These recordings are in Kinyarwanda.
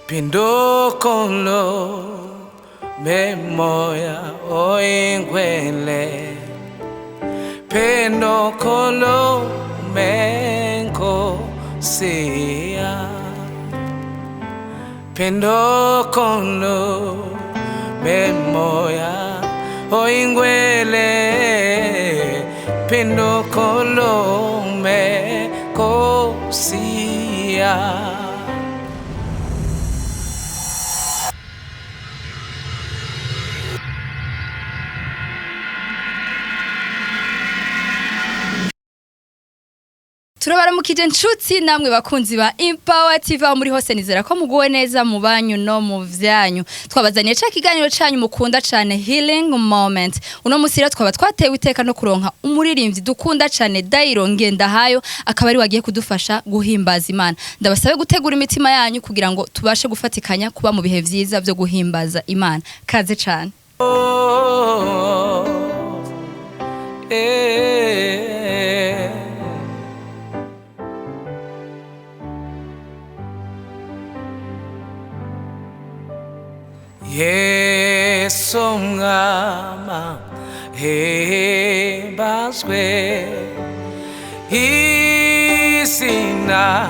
Pindokolo memoya oingwele Pindokolo menko siya Pindokolo memoya oingwele Pindokolo menko siya. Turabaramukije nshuti namwe bakunzi ba Empower TV muri hose nizera ko muguwe neza mu banyu no mu vyanyu. Twabazaniye ca kiganiro canyu mukunda cane Healing Moment. Uno musira twaba twatewe iteka no kuronka umuririmbyi dukunda cane Dairo Ngendahayo akaba ari wagiye kudufasha guhimbaza Imana. Ndabasabe gutegura imitima yanyu kugira ngo tubashe gufatikanya kuba mu bihe vyiza byo guhimbaza Imana. Kaze cane. Yesu mwama hebazwe izina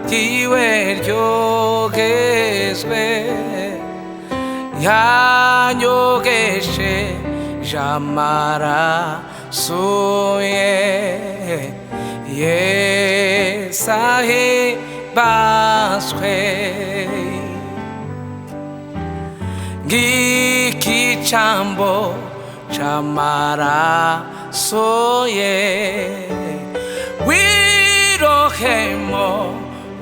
ryiwe ryogezwe yanyogeshe amaraso ye Yesu ahebazwe Ngiki chambo chamaraso ye Wirohemo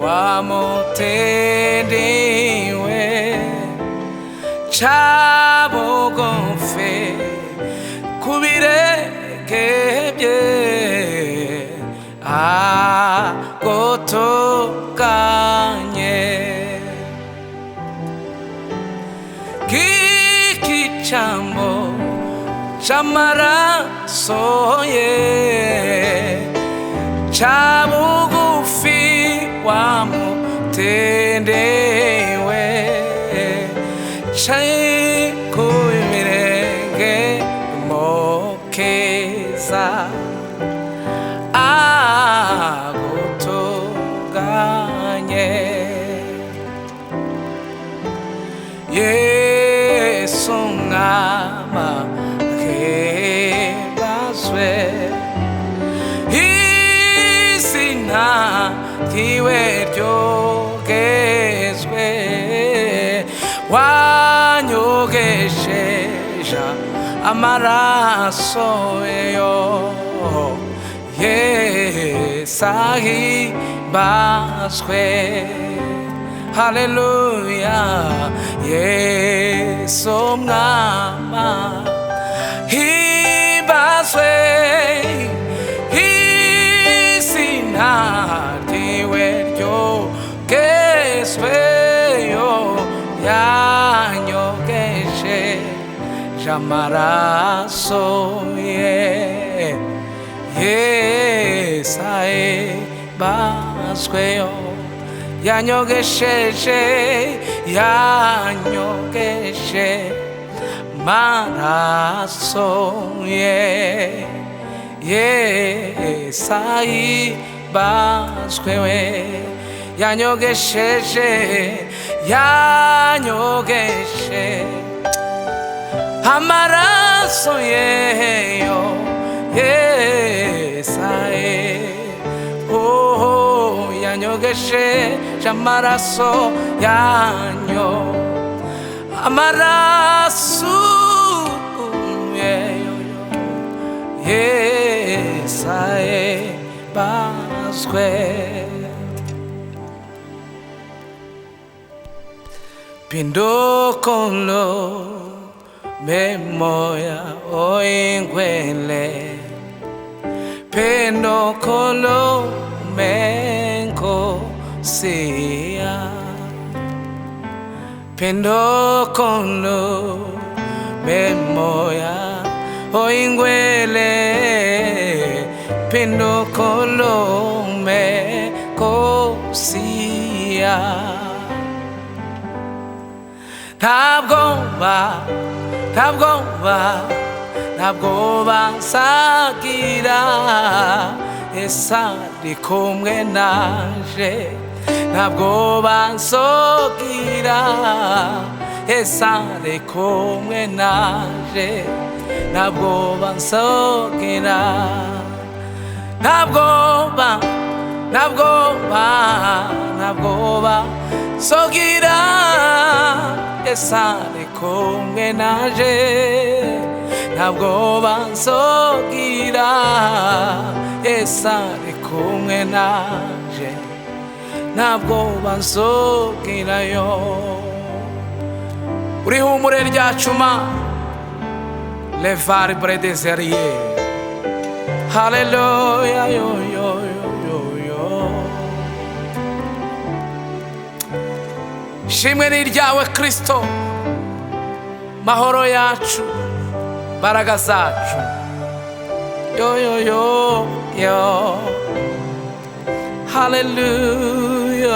wamotendiwe Chabo gonfe kubirekebye agotokanye Kiki chambo chamaraso ye Chabugufi wamutendewe Chai kuimirenge mokeza agotoganye Yesu ngama hebazwe izina ryiwe ryogezwe wanyogesheje amaraso yo Yesu ahibazwe Hallelujah, Yesu mwama hibazwe izina ryiwe ryogezwe yo yanyogeshe amaraso ye Yesu ahibazwe yo yanyogeshe maraso ye Yesu ahibazwe we yanyogeshe amaraso ye yo Yesu yanyogeshe amaraso yanyo amaraso Yesu ahibazwe Pindokolo memoya oingwele Pindokolo menko siya Pindokolo memoya oingwele Pindokolo menko siya ntabwoba nsagira Yesu ari kumwe naje ntabwoba nsogira Yesu ari kumwe naje ntabwoba nsogira ntabwoba nsogira Yesu ari kumwe naje ntabwoba nsogira Yesu ari kumwe naje ntabwoba nsogirayo urihumure ryacuma levari bredezeriye haleluya yo yo yo yo shimwe ni ryawe Kristo mahoro yacu mbaraga zacu yo yo yo yo hallelujah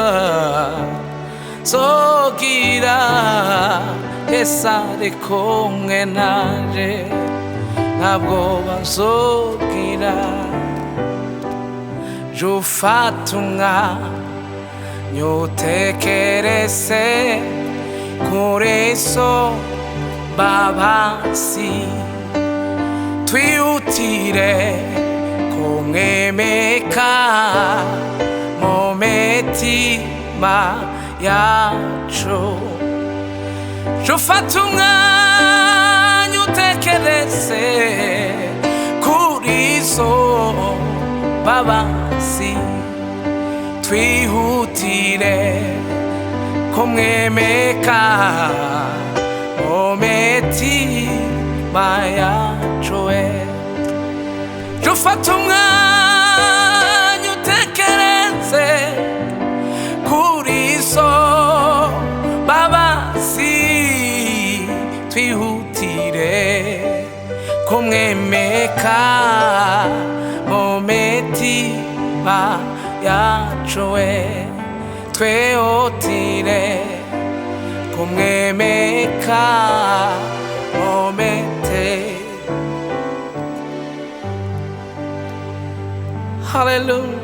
sogira Yesu ari kumwe naje ntabwoba nsogira jufata umwanya utekereze kuri so babasi twihutire kumwemeka mu mitima yacu jufata umwanya utekereze kuri so babasi twihutire kumwemeka mu mitima yacu jufata umwanya utekereze kuri so babasi twihutire kumwemeka mu mitima yacu twihutire kumwemeka mu mitima. Hallelujah.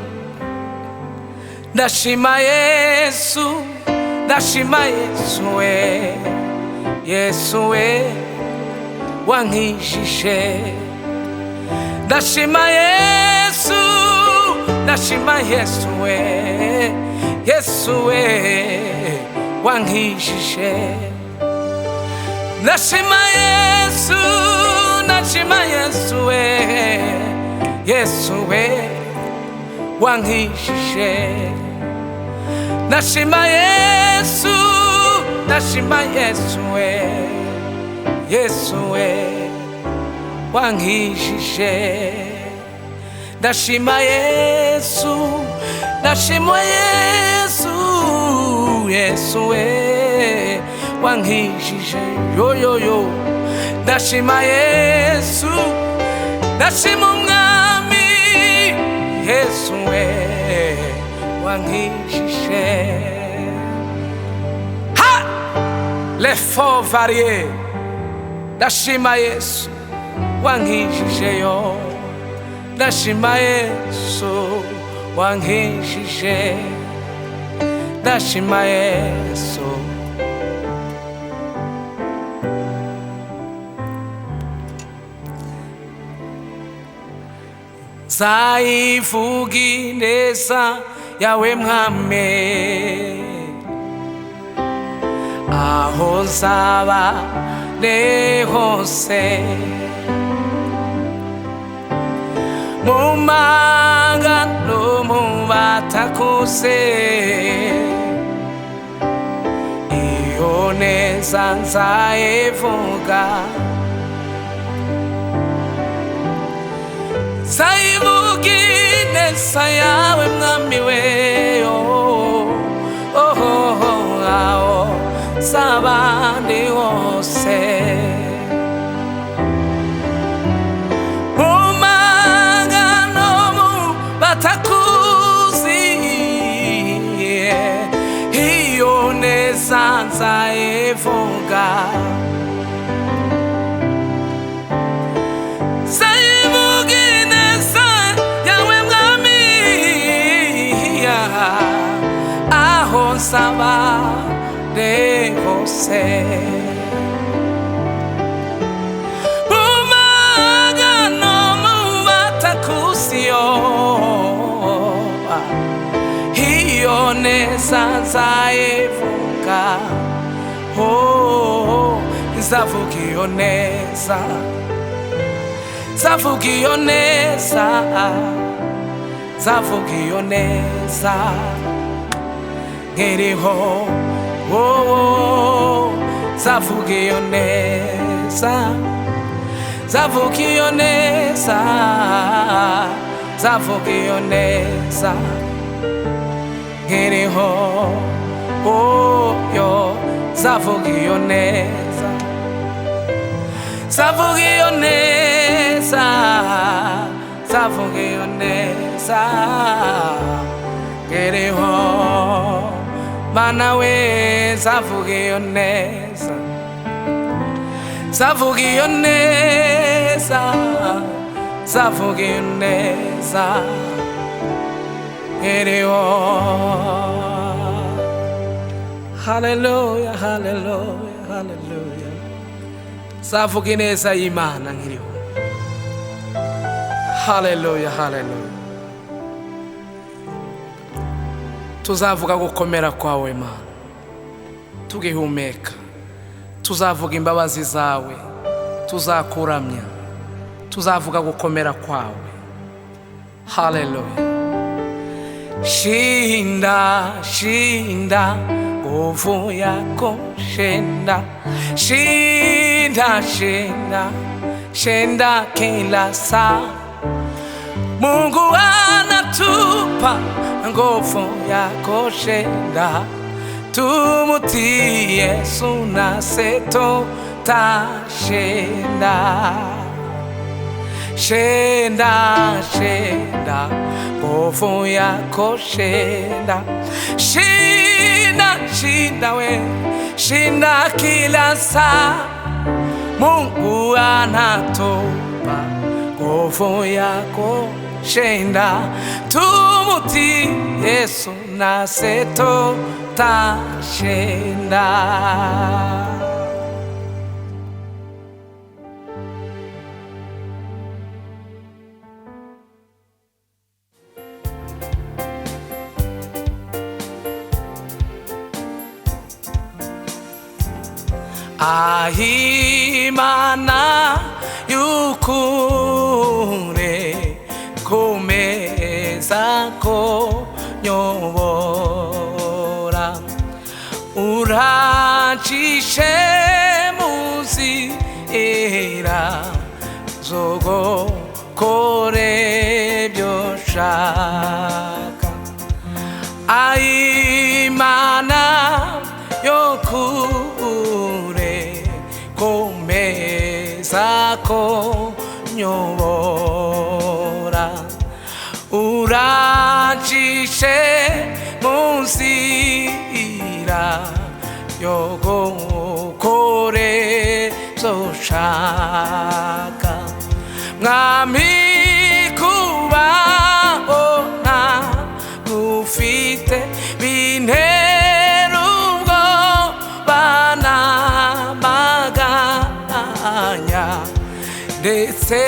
Ndashima Yesu Yesu wankijije ndashima Yesu Yesu wankijije ndashima Yesu Yesu wankijije ndashima Yesu Yesu wankijije ndashima Yesu Yesu wankijije yo yo yo ndashima Yesu ndashima umwami Yesu wankijije ha les faux variés ndashima Yesu wankijije yo ndashima Yesu wankijije ndashima Yesu nzayivuga ineza yawe mwami aho nzaba hose mu manga no mu batakuze iyo neza nzayivuga nzayivuga ineza yawe mwami we aho nzaba hose batakuzi iyo neza nzayivuga nzayivuga ineza yawe mwami aho nsaba hose mu magano mu batakusiyo iyo neza nzayivuga nzavuga iyo neza nzavuga iyo neza nzavuga iyo neza nkiriho nzavuga iyo neza nzavuga iyo neza nzavuga iyo neza nkiriho nzavuga iyo neza nzavuga iyo neza nzavuga iyo neza nkiriho Mana we nzavuga iyo neza nzavuga iyo neza nzavuga iyo neza nkiriho Hallelujah hallelujah hallelujah nzavuga ineza y'Imana nkiriho Hallelujah hallelujah tuzavuga gukomera kwawe Mana tugihumeka tuzavuga imbabazi zawe tuzakuramya tuzavuga gukomera kwawe Hallelujah shinda shinda nguvu yako shinda shinda shinda shinda kila saa Mungu anatupa nguvu yako shinda tumutii Yesu nasi tutashinda shinda shinda nguvu yako shinda shinda shinda we shinda kila saa Mungu anatupa nguvu yako shinda tumutii Yesu nasi tutashinda Imana y'ukuri komeza kunyobora uracishe mu nzira zo gukora ibyo ushaka Imana y'ukuri komeza kunyobora uracishe mu nzira yo gukora ibyo ushaka Mwami kubaho ntagufite bintera ubwoba n'amaganya ndetse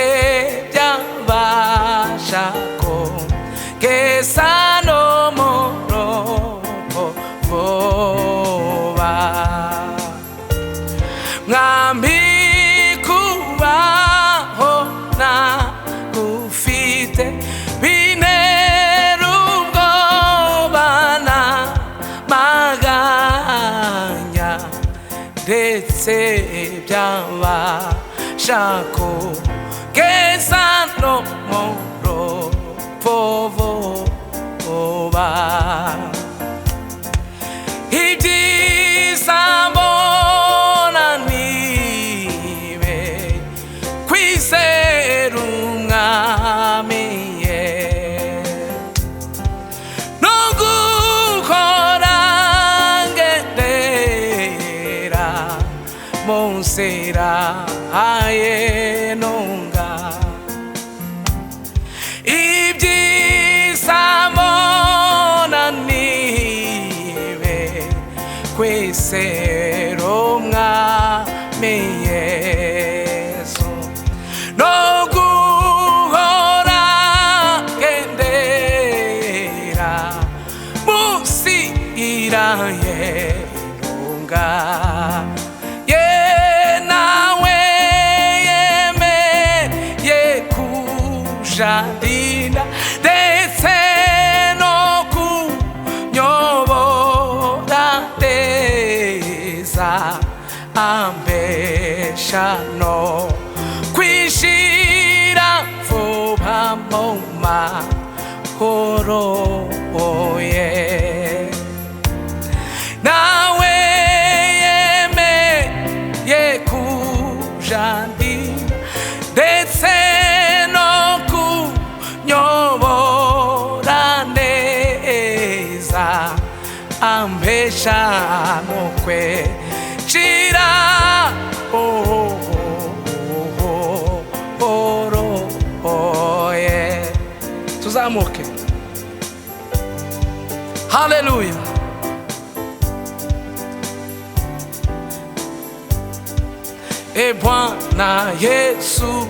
byabasha kugeza no mu rupfu vuba Mwami kubaho ntagufite bintera ubwoba n'amaganya ndetse byabasha kugeza no mu rupfu vuba ibyiza mbona nibe kwizera umwami no gukora ngendera monzira ayenonga ibyiza mbona nibe kwesero mwami Yesu no guhora gendera musira yenonga jadina ndetse no kunyobora neza ambesha no kwishira vuba mu mahoro ye nawe yemeye kujadina ndetse ambesha mokwe chira yeah. Tuzamuke. Hallelujah. E Bwana Yesu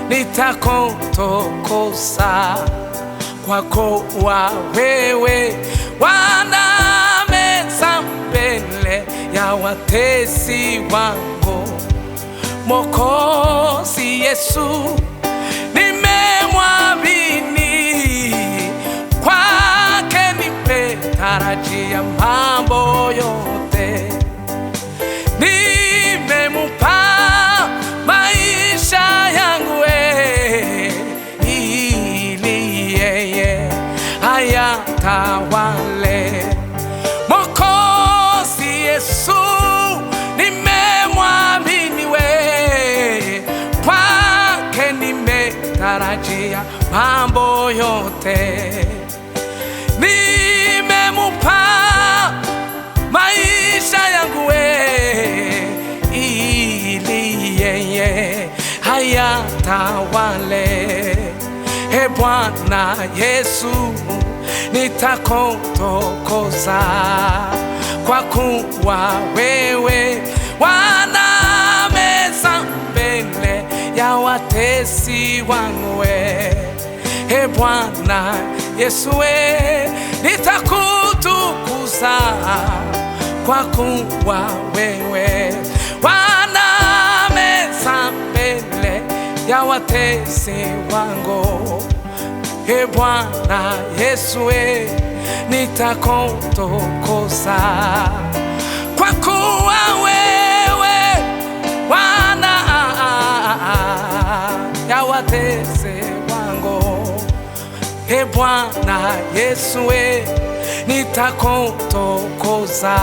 nitakutukuza kwako wewe wanameza mbele ya watesi wangu. Mwokozi Yesu nimemwamini, kwake nimetarajia mambo yote. Nimemupa maisha yangu ili yeye ayatawale. Mwokozi Yesu nimemwamini, kwake nimetarajia mambo yote. Nimemupa maisha yangu ili yeye ayatawale. E Bwana Yesu nitakutukuza, kwa kuwa wewe wanameza mbele ya watesi wangu. E Bwana Yesu nitakutukuza, kwa kuwa wewe wanameza mbele ya watesi wangu. E Bwana Yesu nitakutukuza, kwa kuwa wewe wana ya watesi wangu. E Bwana Yesu nitakutukuza,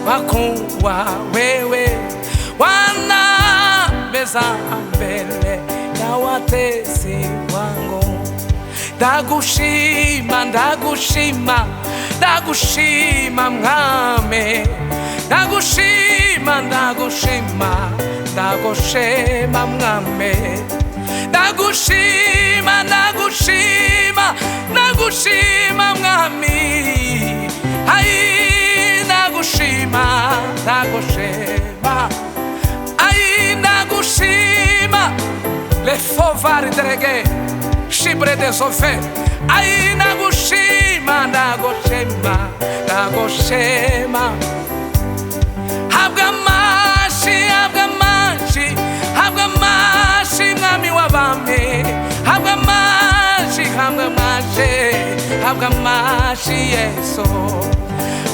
kwa kuwa wewe wanameza mbele ya watesi wangu. Ndagushima, ndagushima, ndagushima mwami. Ndagushima, ndagushima, ndagushima mwami. Ndagushima, ndagushima, ndagushima mwami. Ai ndagushima, ndagushima. Ai ndagushima. Le fovari drege Shibre de sofe. Ai ndagushima, ndagushima, ndagushima. Habwa amashi, habwa amashi, habwa amashi mwami w'abami. Habwa amashi, habwa amashi, habwa amashi Yesu.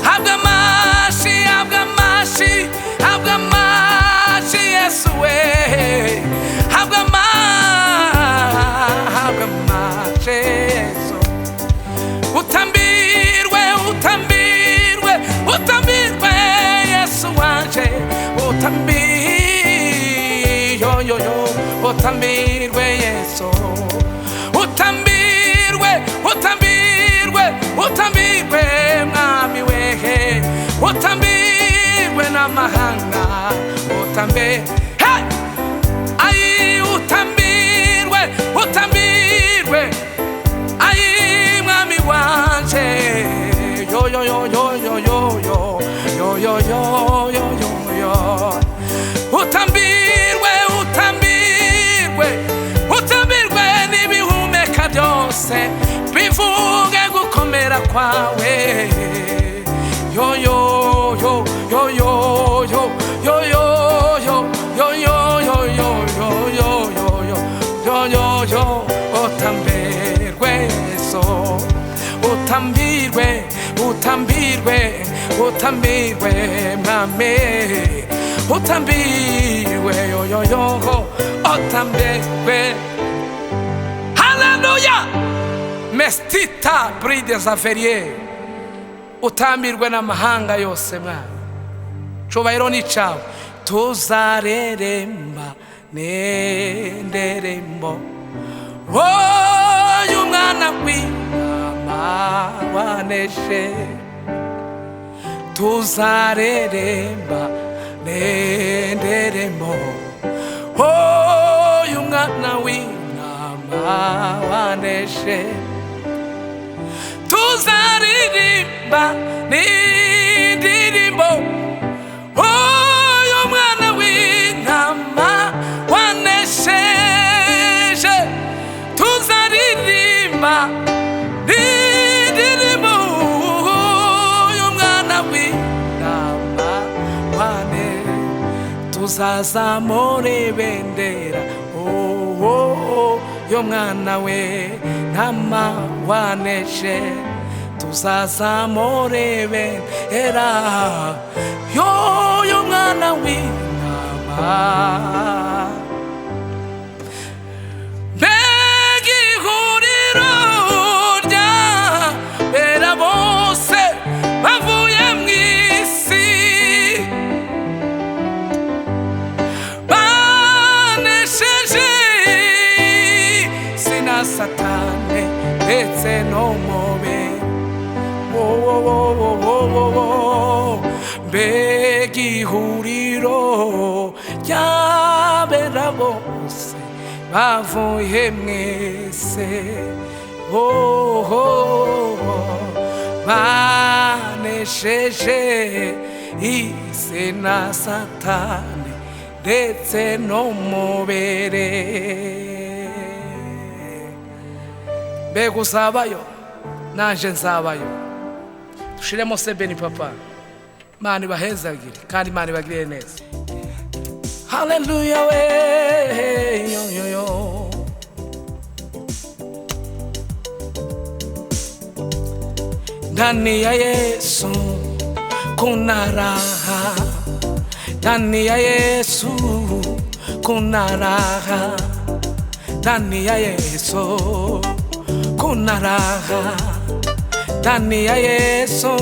Habwa amashi, habwa amashi, habwa amashi Yesu habwa amashi Yesu. Utambirwe, utambirwe, utambirwe Yesu wanje. Utambirwe Yesu. Utambirwe, utambirwe, utambirwe mwami wehe. Utambirwe na n'amahanga utambe hey! Ai utambirwe utambirwe ai mwami wanje yo yo yo yo yo yo yo yo yo yo yo yo utambirwe utambirwe utambirwe n'ibihumeka byose bivuge gukomera kwawe yo yo yo yo yo yo yo yo yo yo yo yo yo yo yo yo yo yo utambirwe so utambirwe utambirwe utambirwe mame utambirwe yo yo yo utambirwe haleluya mestita bride zaferie utambirwe n'amahanga yose mwana cubahiro ni cawe tuzareremba nenderembo oyu mwana w'intama waneshe tuzareremba nenderembo oyu mwana w'intama waneshe tuzaririmba n'indirimbo oyu mwana w'intama wanesheje tuzaririmba n'indirimbo oyu mwana w'intama wane tuzazamura ibendera yo mwana we ntama waneshe tuzazamura ibendera yo mwana w'intama mbega ihuriro ry'abera bose bavuye mu isi banesheje sina satani ndetse no mubiri mbega ihuriro ry'abera bose bavuye mu isi banesheje isi na satani ndetse no mubiri mbega uzabayo nanje nzabayo dushiremo sebeni papa Imana ibahezagire kandi Imana ibagirire neza haleluya we yo yo yo ndani ya Yesu kuna raha ndani ya Yesu kuna raha ndani ya Yesu kuna raha ndani ya Yesu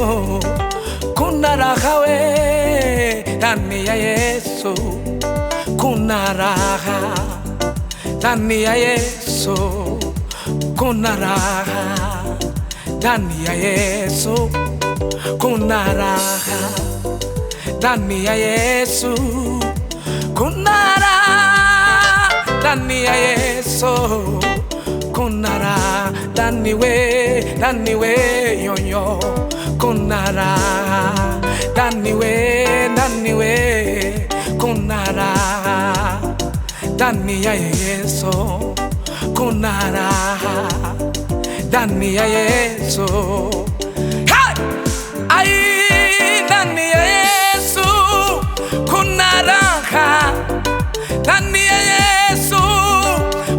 kuna raha we ndani ya Yesu kuna raha ndani ya Yesu kuna raha ndani ya Yesu kuna raha ndani ya Yesu kuna raha ndani ya Yesu kuna raha ndani we yo yo kuna raha ndani we kuna raha ndani ya Yesu kuna raha ndani ya Yesu hey! Ai ndani ya Yesu kuna raha ndani ya Yesu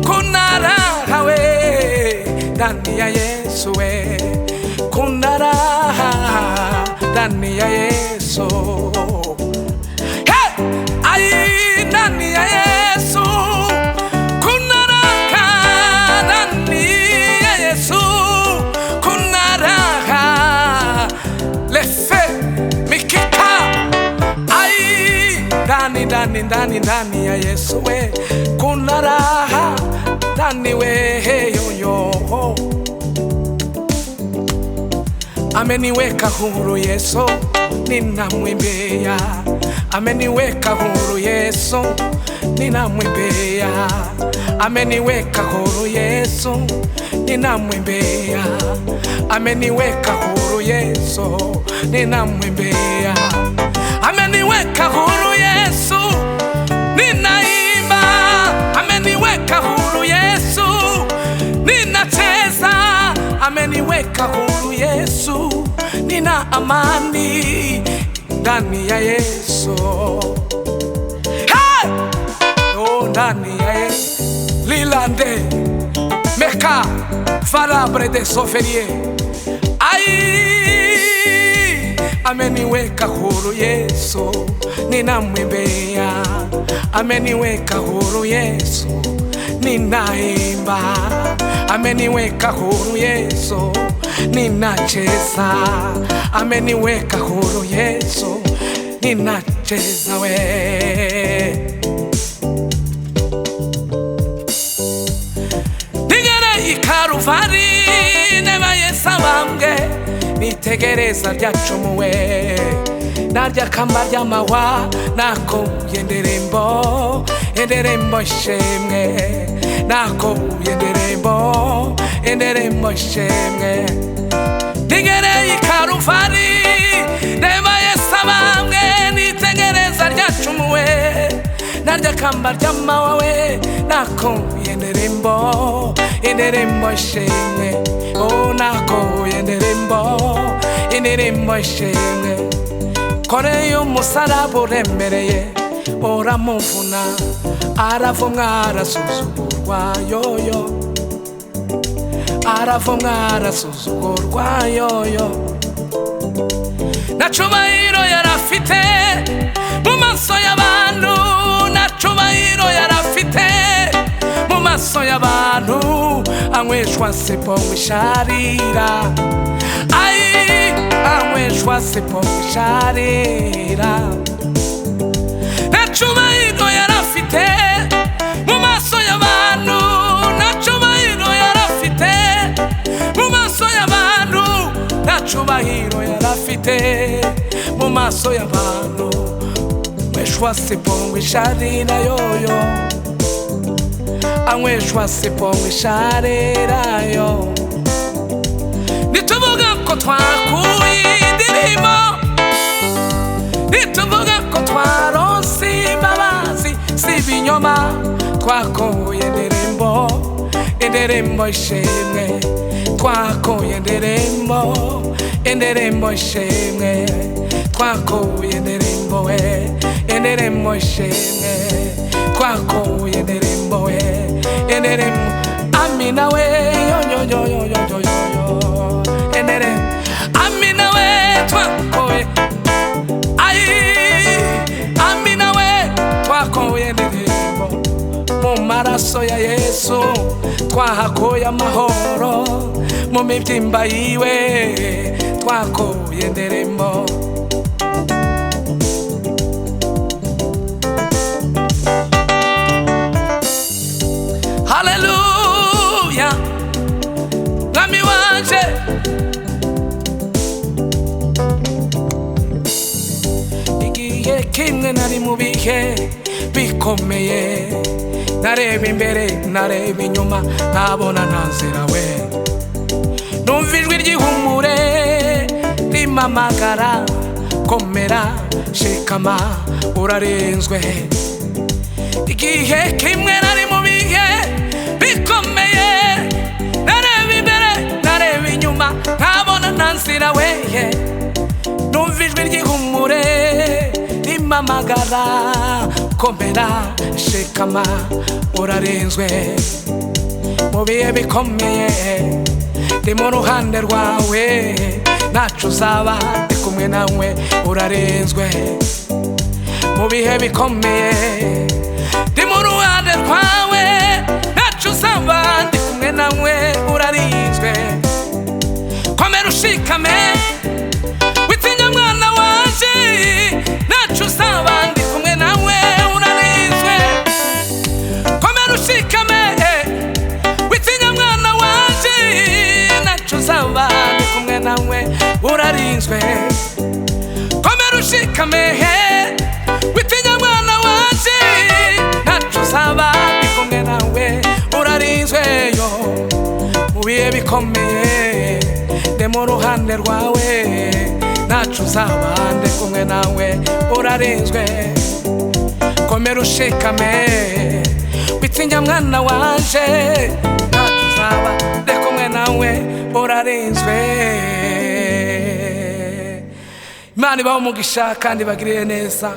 kuna raha we ndani ya Yesu we kuna raha ndani ya Yesu hey! Ai ndani ya Yesu kuna raha ndani ya Yesu kuna raha lefe mikita ai ndani ya Yesu we kuna raha ndani we yo yo ameniweka huru Yesu ninamwimbia ameniweka huru Yesu, ninamwimbia. Ameniweka huru Yesu, ninamwimbia. Ameniweka huru Yesu, ninamwimbia. Ameniweka huru Yesu, ninaimba. Ameniweka huru Yesu, ninacheza. Ameniweka huru Yesu, nina amani ndani ya Yesu. Hey! Oh, ndani ya Yesu. Lilande Meka Farabre de Soferie. Ai, ameniweka huru Yesu, ninamwimbia. Ameniweka huru Yesu, ninaimba. Ameniweka huru Yesu, ninacheza. Ameniweka huru Yesu, ninacheza we. Nigere ikaruvari neba yesabambwe, nitegereza ryacumuwe narya kamba ry'amahwa, nakuye indirimbo, indirimbo ishimwe. Nakuye indirimbo, indirimbo ishimwe. Nigere ikaruvari neba yesabambwe, nitegereza ryacumuwe narya kamba ry'amahwa we, nakuye indirimbo, indirimbo ishimwe. Oh, nakuye indirimbo, indirimbo ishimwe. Koreye umusaraba uremereye, uramuvuna, aravumwa arasuzugurwa yoyo. Aravumwa arasuzugurwa yoyo. Nacubahiro yarafite mu maso y'abantu, nacubahiro yarafite mu maso y'abantu. Anyweshwa sipo mwisharira, ai, anyweshwa sipo mwisharira. Nacubahiro yarafite mu maso y'abantu, nacubahiro yarafite mu maso y'abantu. Nacubahiro yarafite mu maso y'abantu. Anyweshwa sipo mwisharira yoyo. Anyweshwa sipo mwisharira yo. Nituvuga ko twakuye indirimbo, nituvuga ko twaronse imbabazi si ibinyoma. Twakuye indirimbo, indirimbo ishimwe. Twakuye indirimbo, indirimbo ishimwe. Twakuye indirimbo we, indirimbo ishimwe. Twakuye indirimbo we, indirimbo. Amina we, yo yo yo yo yo yo yo. Indirimbo. Amina we, twakuye. Ai, amina we, twakuye indirimbo. Mu maraso ya Yesu twahakuye amahoro, mu mibyimba yiwe twakuye indirimbo. Hallelujah, mwami wanje. Igihe kimwe nari mu bihe bikomeye, nareba imbere nareba inyuma, nkabona nta nzira we. Numva ijwi ry'ihumure rimpamagara, komera shikama urarinzwe. Igihe kimwe nari mu bihe bikomeye, nareba imbere nareba inyuma, nkabona nta nzira we. Numva ijwi ry'ihumure rimpamagara, komera shikama urarinzwe. Mu bihe bikomeye ndi mu ruhande rwawe, ntacu uzaba ndi kumwe nawe urarinzwe. Mu bihe bikomeye ndi mu ruhande rwawe, ntacu uzaba ndi kumwe nawe urarinzwe. Komera ushikame witinya mwana wanje, ntacu uzaba ndi kumwe nawe urarinzwe. Komera ushikame witinya mwana wanje, ntacu uzaba ndi kumwe nawe urarinzwe. Komera ushikame bihe bikomeye ndi mu ruhande rwawe ntacu uzaba ndi kumwe nawe urarinzwe komera ushikame witinya mwana wanje ntacu uzaba ndi kumwe nawe urarinzwe Imana ibaho umugisha kandi bagirire neza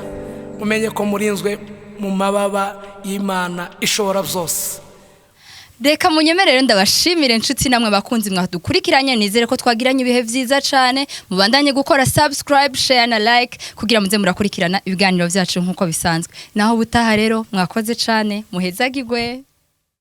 umenye ko murinzwe mu mababa y'Imana ishobora byose Reka munyemerere ndabashimire inshuti namwe bakunzi mwadukurikiranye nizere ko twagiranye ibihe vyiza cyane mubandanye gukora subscribe share na like kugira muze murakurikirana ibiganiro byacu nkuko bisanzwe naho butaha rero mwakoze cyane muhezagirwe